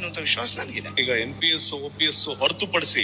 ಅನ್ನುವಂಥ ವಿಶ್ವಾಸ ನನಗಿದೆ. ಈಗ NPS OPS ಹೊರತುಪಡಿಸಿ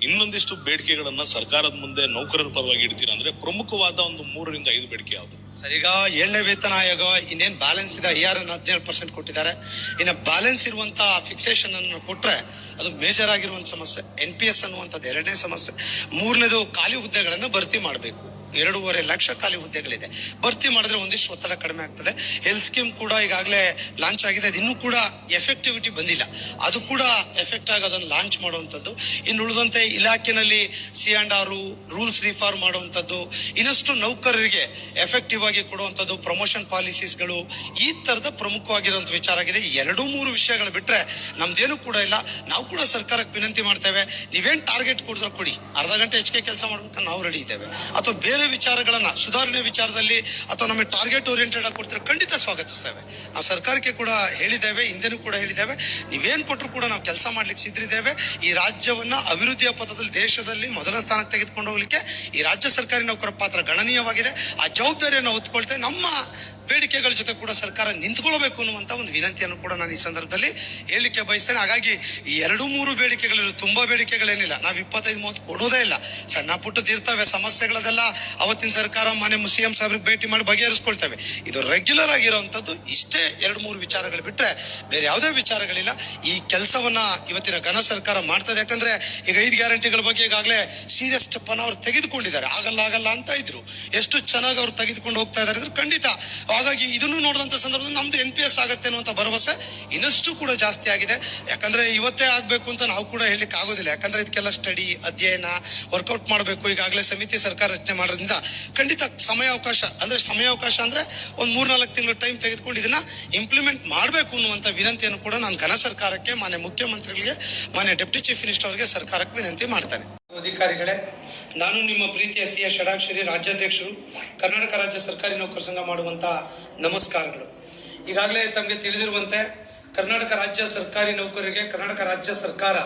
ಇನ್ನೊಂದಿಷ್ಟು ಬೇಡಿಕೆಗಳನ್ನ ಸರ್ಕಾರದ ಮುಂದೆ ನೌಕರರ ಪರವಾಗಿ ಇಡ್ತೀರಾ ಅಂದ್ರೆ ಪ್ರಮುಖವಾದ ಒಂದು 3 ರಿಂದ 5 ಬೇಡಿಕೆ ಯಾವುದು ಸರ್? ಈಗ 7ನೇ ವೇತನ ಆಯೋಗ ಇನ್ನೇನ್ ಬ್ಯಾಲೆನ್ಸ್ ಇದೆ, IR ಅನ್ನು 17% ಕೊಟ್ಟಿದ್ದಾರೆ. ಇನ್ನು ಬ್ಯಾಲೆನ್ಸ್ ಇರುವಂತ ಫಿಕ್ಸೇಷನ್ ಅನ್ನು ಕೊಟ್ರೆ ಅದು ಮೇಜರ್ ಆಗಿರುವಂತ ಸಮಸ್ಯೆ. NPS ಅನ್ನುವಂಥದ್ದು 2ನೇ ಸಮಸ್ಯೆ. 3ನೇದು ಖಾಲಿ ಹುದ್ದೆಗಳನ್ನು ಭರ್ತಿ ಮಾಡಬೇಕು. 2.5 ಲಕ್ಷ ಖಾಲಿ ಹುದ್ದೆಗಳಿದೆ. ಭರ್ತಿ ಮಾಡಿದ್ರೆ ಒಂದಿಷ್ಟು ಒತ್ತಡ ಕಡಿಮೆ ಆಗ್ತದೆ. ಹೆಲ್ತ್ ಸ್ಕೀಮ್ ಕೂಡ ಈಗಾಗಲೇ ಲಾಂಚ್ ಆಗಿದೆ. ಅದು ಇನ್ನೂ ಕೂಡ ಎಫೆಕ್ಟಿವಿಟಿ ಬಂದಿಲ್ಲ. ಅದು ಕೂಡ ಎಫೆಕ್ಟ್ ಆಗಿ ಅದನ್ನು ಲಾಂಚ್ ಮಾಡುವಂಥದ್ದು. ಇನ್ನು ಉಳಿದಂತೆ ಇಲಾಖೆನಲ್ಲಿ C&R ರೂಲ್ಸ್ ರಿಫಾರ್ಮ್ ಮಾಡುವಂಥದ್ದು, ಇನ್ನಷ್ಟು ನೌಕರರಿಗೆ ಎಫೆಕ್ಟಿವ್ ಆಗಿ ಕೊಡುವಂಥದ್ದು, ಪ್ರಮೋಷನ್ ಪಾಲಿಸೀಸ್ಗಳು, ಈ ತರದ ಪ್ರಮುಖವಾಗಿರುವಂತ ವಿಚಾರ ಆಗಿದೆ. 2-3 ವಿಷಯಗಳು ಬಿಟ್ರೆ ನಮ್ದೇನು ಕೂಡ ಇಲ್ಲ. ನಾವು ಕೂಡ ಸರ್ಕಾರಕ್ಕೆ ವಿನಂತಿ ಮಾಡ್ತೇವೆ, ನೀವೇನ್ ಟಾರ್ಗೆಟ್ ಕೊಡಿದ್ರೆ ಕೊಡಿ, ಅರ್ಧ ಗಂಟೆ ಹೆಚ್ಚಿಗೆ ಕೆಲಸ ಮಾಡ್ಬೇಕು, ನಾವು ರೆಡಿ ಇದ್ದೇವೆ. ಅಥವಾ ಬೇರೆ ವಿಚಾರಗಳನ್ನ ಸುಧಾರಣೆ ವಿಚಾರದಲ್ಲಿ ಅಥವಾ ನಮಗೆ ಟಾರ್ಗೆಟ್ ಓರಿಯೆಂಟೆಡ್ ಆಗಿ ಕೊಡ್ತಾರೆ, ಖಂಡಿತ ಸ್ವಾಗತಿಸ್ತೇವೆ. ನಾವು ಸರ್ಕಾರಕ್ಕೆ ಕೂಡ ಹೇಳಿದ್ದೇವೆ, ಹಿಂದೆನೂ ಕೂಡ ಹೇಳಿದ್ದೇವೆ, ನೀವೇನ್ ಕೊಟ್ಟರು ಕೂಡ ನಾವು ಕೆಲಸ ಮಾಡ್ಲಿಕ್ಕೆ ಸಿದ್ಧರಿದ್ದೇವೆ. ಈ ರಾಜ್ಯವನ್ನ ಅಭಿವೃದ್ಧಿಯ ಪಥದಲ್ಲಿ ದೇಶದಲ್ಲಿ ಮೊದಲ ಸ್ಥಾನಕ್ಕೆ ತೆಗೆದುಕೊಂಡು ಹೋಗ್ಲಿಕ್ಕೆ ಈ ರಾಜ್ಯ ಸರ್ಕಾರಿ ನೌಕರ ಪಾತ್ರ ಗಣನೀಯವಾಗಿದೆ. ಆ ಜವಾಬ್ದಾರಿಯನ್ನು ಹೊತ್ಕೊಳ್ತೇವೆ. ನಮ್ಮ ಬೇಡಿಕೆಗಳ ಜೊತೆ ಕೂಡ ಸರ್ಕಾರ ನಿಂತ್ಕೊಳ್ಬೇಕು ಅನ್ನುವಂತ ಒಂದು ವಿನಂತಿಯನ್ನು ಕೂಡ ನಾನು ಈ ಸಂದರ್ಭದಲ್ಲಿ ಹೇಳಲಿಕ್ಕೆ ಬಯಸ್ತೇನೆ. ಹಾಗಾಗಿ ಈ 2-3 ಬೇಡಿಕೆಗಳು, ತುಂಬಾ ಬೇಡಿಕೆಗಳೇನಿಲ್ಲ. ನಾವು 25-30 ಕೊಡೋದೇ ಇಲ್ಲ. ಸಣ್ಣ ಪುಟ್ಟದ್ದು ಇರ್ತವೆ ಸಮಸ್ಯೆಗಳದೆಲ್ಲ ಅವತ್ತಿನ ಸರ್ಕಾರ ಮಾನ್ಯ CM ಸಾಹೇಬ್ರಿಗೆ ಭೇಟಿ ಮಾಡಿ ಬಗೆಹರಿಸ್ಕೊಳ್ತೇವೆ. ಇದು ರೆಗ್ಯುಲರ್ ಆಗಿರುವಂತದ್ದು ಇಷ್ಟೇ 2-3 ವಿಚಾರಗಳು ಬಿಟ್ರೆ ಬೇರೆ ಯಾವುದೇ ವಿಚಾರಗಳಿಲ್ಲ. ಈ ಕೆಲಸವನ್ನ ಇವತ್ತಿನ ಘನ ಸರ್ಕಾರ ಮಾಡ್ತದೆ. ಯಾಕಂದ್ರೆ ಈಗ 5 ಗ್ಯಾರಂಟಿಗಳ ಬಗ್ಗೆ ಈಗಾಗಲೇ ಸೀರಿಯಸ್ ಸ್ಟೆಪ್ ಅನ್ನು ಅವ್ರು ತೆಗೆದುಕೊಂಡಿದ್ದಾರೆ. ಆಗಲ್ಲ ಅಂತ ಇದ್ರು, ಎಷ್ಟು ಚೆನ್ನಾಗಿ ಅವ್ರು ತೆಗೆದುಕೊಂಡು ಹೋಗ್ತಾ ಇದ್ದಾರೆ ಅಂದ್ರೆ ಖಂಡಿತ. ಹಾಗಾಗಿ ಇದನ್ನು ನೋಡಿದಂತ ಸಂದರ್ಭದಲ್ಲಿ ನಮ್ದು NPS ಆಗತ್ತೆ ಅನ್ನುವಂತ ಭರವಸೆ ಇನ್ನಷ್ಟು ಕೂಡ ಜಾಸ್ತಿ ಆಗಿದೆ. ಯಾಕಂದ್ರೆ ಇವತ್ತೇ ಆಗ್ಬೇಕು ಅಂತ ನಾವು ಕೂಡ ಹೇಳಲಿಕ್ಕೆ ಆಗೋದಿಲ್ಲ. ಯಾಕಂದ್ರೆ ಇದಕ್ಕೆಲ್ಲ ಸ್ಟಡಿ, ಅಧ್ಯಯನ, ವರ್ಕೌಟ್ ಮಾಡಬೇಕು. ಈಗಾಗಲೇ ಸಮಿತಿ ಸರ್ಕಾರ ರಚನೆ ಮಾಡೋದ್ರಿಂದ ಖಂಡಿತ ಸಮಯಾವಕಾಶ ಅಂದ್ರೆ ಒಂದ್ 3-4 ತಿಂಗಳ ಟೈಮ್ ತೆಗೆದುಕೊಂಡು ಇದನ್ನ ಇಂಪ್ಲಿಮೆಂಟ್ ಮಾಡಬೇಕು ಅನ್ನುವಂತ ವಿನಂತಿಯನ್ನು ಕೂಡ ನಾನು ಘನ ಸರ್ಕಾರಕ್ಕೆ, ಮಾನ್ಯ ಮುಖ್ಯಮಂತ್ರಿಗಳಿಗೆ, ಮಾನ್ಯ ಡೆಪ್ಟಿ ಚೀಫ್ ಮಿನಿಸ್ಟರ್ ಅವರಿಗೆ ಸರ್ಕಾರಕ್ಕೆ ವಿನಂತಿ ಮಾಡ್ತೇನೆ. ಅಧಿಕಾರಿಗಳೇ, ನಾನು ನಿಮ್ಮ ಪ್ರೀತಿಯ CS ಷಡಾಕ್ಷರಿ, ರಾಜ್ಯಾಧ್ಯಕ್ಷರು, ಕರ್ನಾಟಕ ರಾಜ್ಯ ಸರ್ಕಾರಿ ನೌಕರ ಸಂಘ ಮಾಡುವಂತ ನಮಸ್ಕಾರಗಳು. ಈಗಾಗಲೇ ತಮಗೆ ತಿಳಿದಿರುವಂತೆ ಕರ್ನಾಟಕ ರಾಜ್ಯ ಸರ್ಕಾರಿ ನೌಕರರಿಗೆ ಕರ್ನಾಟಕ ರಾಜ್ಯ ಸರ್ಕಾರ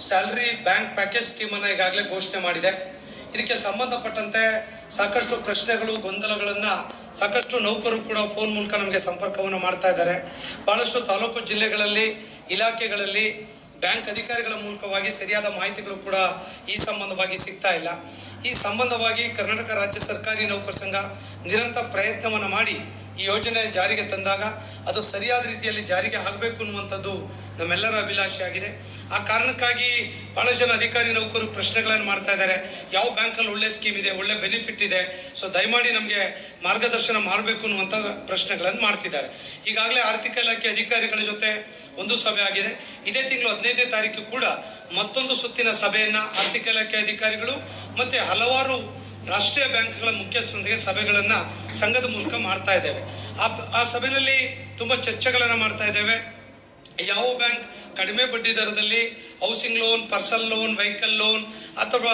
ಸ್ಯಾಲರಿ ಬ್ಯಾಂಕ್ ಪ್ಯಾಕೇಜ್ ಸ್ಕೀಮ್ ಅನ್ನು ಈಗಾಗಲೇ ಘೋಷಣೆ ಮಾಡಿದೆ. ಇದಕ್ಕೆ ಸಂಬಂಧಪಟ್ಟಂತೆ ಸಾಕಷ್ಟು ಪ್ರಶ್ನೆಗಳು, ಗೊಂದಲಗಳನ್ನ ಸಾಕಷ್ಟು ನೌಕರರು ಕೂಡ ಫೋನ್ ಮೂಲಕ ನಮಗೆ ಸಂಪರ್ಕವನ್ನು ಮಾಡ್ತಾ ಇದ್ದಾರೆ. ಬಹಳಷ್ಟು ತಾಲೂಕು ಜಿಲ್ಲೆಗಳಲ್ಲಿ, ಇಲಾಖೆಗಳಲ್ಲಿ ಬ್ಯಾಂಕ್ ಅಧಿಕಾರಿಗಳ ಮೂಲಕವಾಗಿ ಸರಿಯಾದ ಮಾಹಿತಿಗಳು ಕೂಡ ಈ ಸಂಬಂಧವಾಗಿ ಸಿಗ್ತಾ ಇಲ್ಲ. ಈ ಸಂಬಂಧವಾಗಿ ಕರ್ನಾಟಕ ರಾಜ್ಯ ಸರ್ಕಾರಿ ನೌಕರ ಸಂಘ ನಿರಂತರ ಪ್ರಯತ್ನವನ್ನು ಮಾಡಿ ಈ ಯೋಜನೆ ಜಾರಿಗೆ ತಂದಾಗ ಅದು ಸರಿಯಾದ ರೀತಿಯಲ್ಲಿ ಜಾರಿಗೆ ಆಗಬೇಕು ಅನ್ನುವಂಥದ್ದು ನಮ್ಮೆಲ್ಲರ ಅಭಿಲಾಷೆ ಆಗಿದೆ. ಆ ಕಾರಣಕ್ಕಾಗಿ ಬಹಳ ಜನ ಅಧಿಕಾರಿ ನೌಕರು ಪ್ರಶ್ನೆಗಳನ್ನು ಮಾಡ್ತಾ ಇದ್ದಾರೆ. ಯಾವ ಬ್ಯಾಂಕಲ್ಲಿ ಒಳ್ಳೆ ಸ್ಕೀಮ್ ಇದೆ, ಒಳ್ಳೆ ಬೆನಿಫಿಟ್ ಇದೆ, ಸೊ ದಯಮಾಡಿ ನಮಗೆ ಮಾರ್ಗದರ್ಶನ ಮಾಡಬೇಕು ಅನ್ನುವಂಥ ಪ್ರಶ್ನೆಗಳನ್ನು ಮಾಡ್ತಿದ್ದಾರೆ. ಈಗಾಗಲೇ ಆರ್ಥಿಕ ಇಲಾಖೆ ಅಧಿಕಾರಿಗಳ ಜೊತೆ ಒಂದು ಸಭೆ ಆಗಿದೆ. ಇದೇ ತಿಂಗಳು 15ನೇ ತಾರೀಕು ಕೂಡ ಮತ್ತೊಂದು ಸುತ್ತಿನ ಸಭೆಯನ್ನ ಆರ್ಥಿಕ ಇಲಾಖೆ ಅಧಿಕಾರಿಗಳು ಮತ್ತೆ ಹಲವಾರು ರಾಷ್ಟ್ರೀಯ ಬ್ಯಾಂಕ್ಗಳ ಮುಖ್ಯಸ್ಥರೊಂದಿಗೆ ಸಭೆಗಳನ್ನ ಸಂಘದ ಮೂಲಕ ಮಾಡ್ತಾ ಇದ್ದೇವೆ. ಆ ಸಭೆಯಲ್ಲಿ ತುಂಬಾ ಚರ್ಚೆಗಳನ್ನ ಮಾಡ್ತಾ ಇದ್ದೇವೆ. ಯಾವ ಬ್ಯಾಂಕ್ ಕಡಿಮೆ ಬಡ್ಡಿ ದರದಲ್ಲಿ housing loan, personal loan, vehicle loan ಅಥವಾ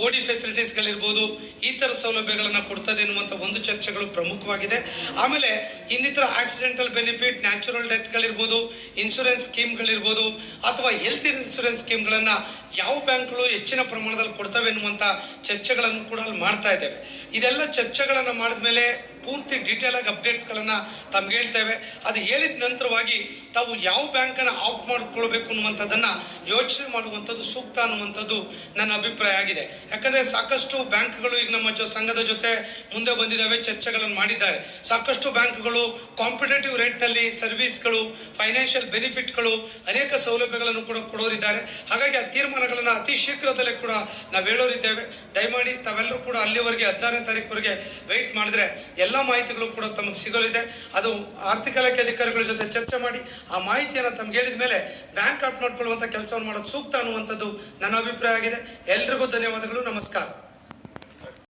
OD ಫೆಸಿಲಿಟೀಸ್ಗಳಿರ್ಬೋದು, ಈ ಥರ ಸೌಲಭ್ಯಗಳನ್ನು ಕೊಡ್ತದೆ ಎನ್ನುವಂಥ ಒಂದು ಚರ್ಚೆಗಳು ಪ್ರಮುಖವಾಗಿದೆ. ಆಮೇಲೆ ಇನ್ನಿತರ ಆಕ್ಸಿಡೆಂಟಲ್ ಬೆನಿಫಿಟ್, ನ್ಯಾಚುರಲ್ ಡೆತ್ಗಳಿರ್ಬೋದು, ಇನ್ಶೂರೆನ್ಸ್ ಸ್ಕೀಮ್ಗಳಿರ್ಬೋದು ಅಥವಾ ಹೆಲ್ತ್ ಇನ್ಶೂರೆನ್ಸ್ ಸ್ಕೀಮ್ಗಳನ್ನು ಯಾವ ಬ್ಯಾಂಕ್ಗಳು ಹೆಚ್ಚಿನ ಪ್ರಮಾಣದಲ್ಲಿ ಕೊಡ್ತವೆ ಎನ್ನುವಂಥ ಚರ್ಚೆಗಳನ್ನು ಕೂಡ ಅಲ್ಲಿ ಮಾಡ್ತಾ ಇದ್ದೇವೆ. ಇದೆಲ್ಲ ಚರ್ಚೆಗಳನ್ನು ಮಾಡಿದ ಮೇಲೆ ಪೂರ್ತಿ ಡೀಟೇಲ್ ಆಗಿ ಅಪ್ಡೇಟ್ಸ್ಗಳನ್ನು ತಮ್ಗೆ ಹೇಳ್ತೇವೆ. ಅದು ಹೇಳಿದ ನಂತರವಾಗಿ ತಾವು ಯಾವ ಬ್ಯಾಂಕನ್ನು ಆಫ್ ಮಾಡಿಕೊಳ್ಬೇಕು ಅನ್ನುವಂಥದ್ದನ್ನು ಯೋಚನೆ ಮಾಡುವಂಥದ್ದು ಸೂಕ್ತ ಅನ್ನುವಂಥದ್ದು ನನ್ನ ಅಭಿಪ್ರಾಯ ಆಗಿದೆ. ಯಾಕಂದರೆ ಸಾಕಷ್ಟು ಬ್ಯಾಂಕ್ಗಳು ಈಗ ನಮ್ಮ ಸಂಘದ ಜೊತೆ ಮುಂದೆ ಬಂದಿದ್ದಾವೆ, ಚರ್ಚೆಗಳನ್ನು ಮಾಡಿದ್ದಾರೆ. ಸಾಕಷ್ಟು ಬ್ಯಾಂಕ್ಗಳು ಕಾಂಪಿಟೇಟಿವ್ ರೇಟ್ನಲ್ಲಿ ಸರ್ವಿಸ್ಗಳು, ಫೈನಾನ್ಷಿಯಲ್ ಬೆನಿಫಿಟ್ಗಳು, ಅನೇಕ ಸೌಲಭ್ಯಗಳನ್ನು ಕೂಡ ಕೊಡೋರಿದ್ದಾರೆ. ಹಾಗಾಗಿ ಆ ತೀರ್ಮಾನಗಳನ್ನು ಅತಿ ಶೀಘ್ರದಲ್ಲೇ ಕೂಡ ನಾವು ಹೇಳೋರಿದ್ದೇವೆ. ದಯಮಾಡಿ ತಾವೆಲ್ಲರೂ ಕೂಡ ಅಲ್ಲಿವರೆಗೆ 16ನೇ ತಾರೀಕುವರೆಗೆ ವೆಯ್ಟ್ ಮಾಡಿದ್ರೆ ಎಲ್ಲ ಮಾಹಿತಿಗಳು ಕೂಡ ತಮಗೆ ಸಿಗಲಿದೆ. ಅದು ಆರ್ಥಿಕ ಇಲಾಖೆ ಅಧಿಕಾರಿಗಳ ಜೊತೆ ಚರ್ಚೆ ಮಾಡಿ ಆ ಮಾಹಿತಿಯನ್ನು ತಮ್ಗೆ ಹೇಳಿದ ಮೇಲೆ ಬ್ಯಾಂಕ್ ಆಫ್ ಮಾಡ್ಕೊಳ್ಳುವಂಥ ಕೆಲಸವನ್ನು ಮಾಡೋದು ಸೂಕ್ತ ಅನ್ನುವಂಥದ್ದು ನನ್ನ ಅಭಿಪ್ರಾಯ ಆಗಿದೆ. ಎಲ್ರಿಗೂ ಧನ್ಯವಾದಗಳು. ನಮಸ್ಕಾರ.